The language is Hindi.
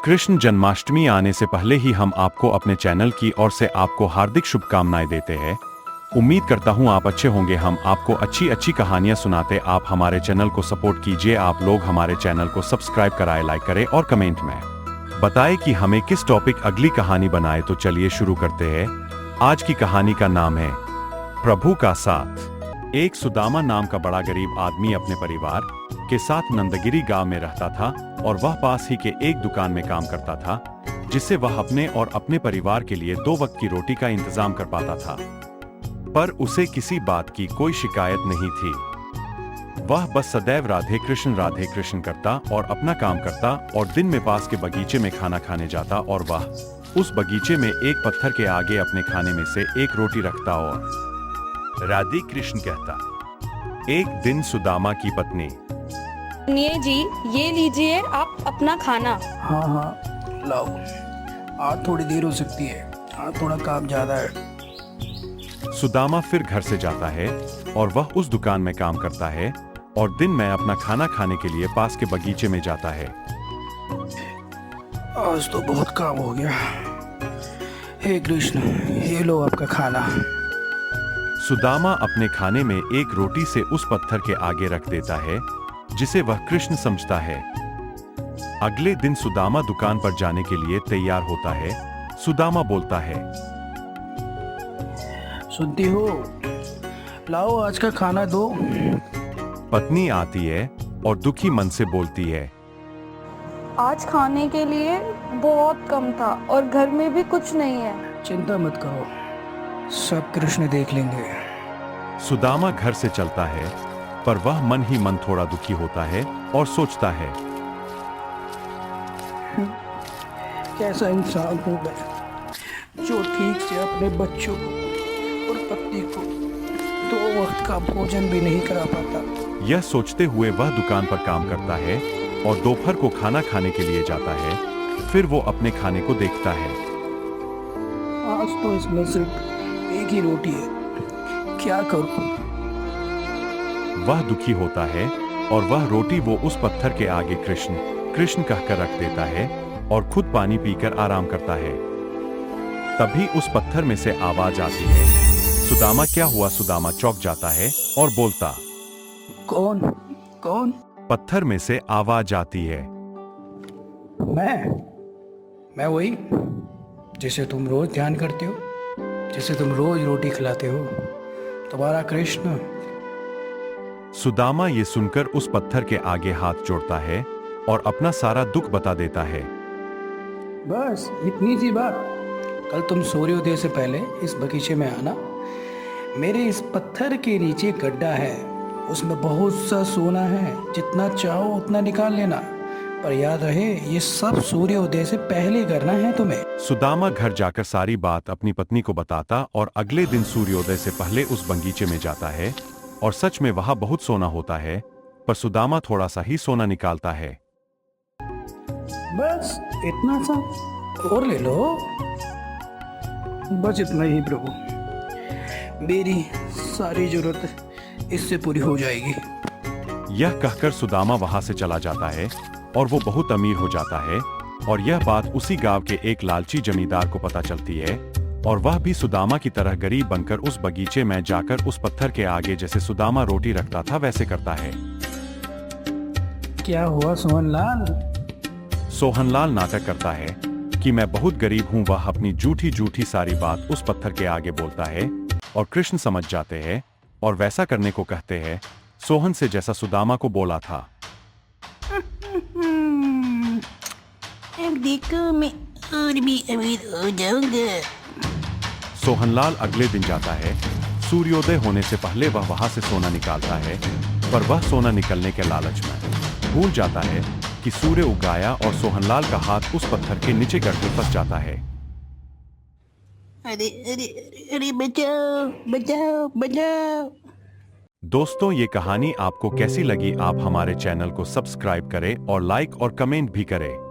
कृष्ण जन्माष्टमी आने से पहले ही हम आपको अपने चैनल की ओर से आपको हार्दिक शुभकामनाएं देते हैं। उम्मीद करता हूं आप अच्छे होंगे। हम आपको अच्छी अच्छी कहानियां सुनाते। आप हमारे चैनल को सपोर्ट कीजिए। आप लोग हमारे चैनल को सब्सक्राइब कराए, लाइक करें और कमेंट में बताएं कि हमें किस टॉपिक अगली कहानी बनाए। तो चलिए शुरू करते हैं। आज की कहानी का नाम है प्रभु का साथ। एक सुदामा नाम का बड़ा गरीब आदमी अपने परिवार के साथ नंदगिरी गांव में रहता था और वह पास ही के एक दुकान में काम करता था, जिससे वह अपने और अपने परिवार के लिए 2 वक्त की रोटी का इंतजाम कर पाता था। पर उसे किसी बात की कोई शिकायत नहीं थी। वह बस सदैव राधे कृष्ण करता और अपना काम करता और दिन में पास के बगीचे में खाना खाने जाता और वह उस बगीचे में एक पत्थर के आगे अपने खाने में से एक रोटी रखता और राधे कृष्ण कहता। एक दिन सुदामा की पत्नी, सुनिए जी, ये लीजिए आप अपना खाना। हाँ हाँ लाओ, आज थोड़ी देर हो सकती है, आज थोड़ा काम ज़्यादा है। सुदामा फिर घर से जाता है और वह उस दुकान में काम करता है और दिन में अपना खाना खाने के लिए पास के बगीचे में जाता है। आज तो बहुत काम हो गया। हे कृष्ण, ये लो आपका खाना। सुदामा अपने खाने में एक रोटी से उस पत्थर के आगे रख देता है, जिसे वह कृष्ण समझता है। अगले दिन सुदामा दुकान पर जाने के लिए तैयार होता है। सुदामा बोलता है, सुनती हो, लाओ आज का खाना दो। पत्नी आती है और दुखी मन से बोलती है, आज खाने के लिए बहुत कम था और घर में भी कुछ नहीं है। चिंता मत करो, सब कृष्ण देख लेंगे। सुदामा घर से चलता है, पर वह मन ही मन थोड़ा दुखी होता है और सोचता है, कैसा इंसान हूँ मैं जो ठीक से अपने बच्चों को और पत्नी को 2 वक्त का भोजन भी नहीं करा पाता। यह सोचते हुए वह दुकान पर काम करता है और दोपहर को खाना खाने के लिए जाता है। फिर वो अपने खाने को देखता है। आज तो इसमें सिर्फ एक ही रोटी है, क्या करूं? वह दुखी होता है और वह रोटी वो उस पत्थर के आगे कृष्ण कहकर रख देता है और खुद पानी पीकर आराम करता है। तभी उस पत्थर में से आवाज आती है। सुदामा, क्या हुआ? सुदामा चौंक जाता है और बोलता, कौन कौन? पत्थर में से आवाज आती है, मैं वही जिसे तुम रोज ध्यान करते हो, जिसे तुम रोज रोटी खिलाते हो, तुम्हारा कृष्ण। सुदामा ये सुनकर उस पत्थर के आगे हाथ जोड़ता है और अपना सारा दुख बता देता है। बस इतनी सी बात। कल तुम सूर्योदय से पहले इस बगीचे में आना। मेरे इस पत्थर के नीचे गड्ढा है, उसमें बहुत सा सोना है, जितना चाहो उतना निकाल लेना, पर याद रहे ये सब सूर्योदय से पहले करना है तुम्हें। सुदामा घर जाकर सारी बात अपनी पत्नी को बताता और अगले दिन सूर्योदय से पहले उस बगीचे में जाता है और सच में वहां बहुत सोना होता है, पर सुदामा थोड़ा सा ही सोना निकालता है। बस इतना सा और ले लो, बस इतना ही प्रभु, मेरी सारी जरूरत इससे पूरी हो जाएगी। यह कहकर सुदामा वहां से चला जाता है और वो बहुत अमीर हो जाता है। और यह बात उसी गांव के एक लालची जमींदार को पता चलती है और वह भी सुदामा की तरह गरीब बनकर उस बगीचे में जाकर उस पत्थर के आगे जैसे सुदामा रोटी रखता था वैसे करता है। क्या हुआ सोहनलाल? सोहनलाल नाटक करता है कि मैं बहुत गरीब हूँ। वह अपनी झूठी सारी बात उस पत्थर के आगे बोलता है और कृष्ण समझ जाते हैं और वैसा करने को कहते हैं, सोहन से जैसा सुदामा को बोला था। अब देखो मैं और भी अमीर हो जाऊंगा। सोहनलाल अगले दिन जाता है। सूर्योदय होने से पहले वह वहां से सोना निकालता है, पर वह सोना निकलने के लालच में भूल जाता है कि सूर्य उग आया और सोहनलाल का हाथ उस पत्थर के नीचे गड्ढे फंस जाता है। अरे अरे अरे बचाओ बचाओ बचाओ। दोस्तों, ये कहानी आपको कैसी लगी? आप हमारे चैनल को सब्सक्राइब करें और लाइक और कमेंट भी करें।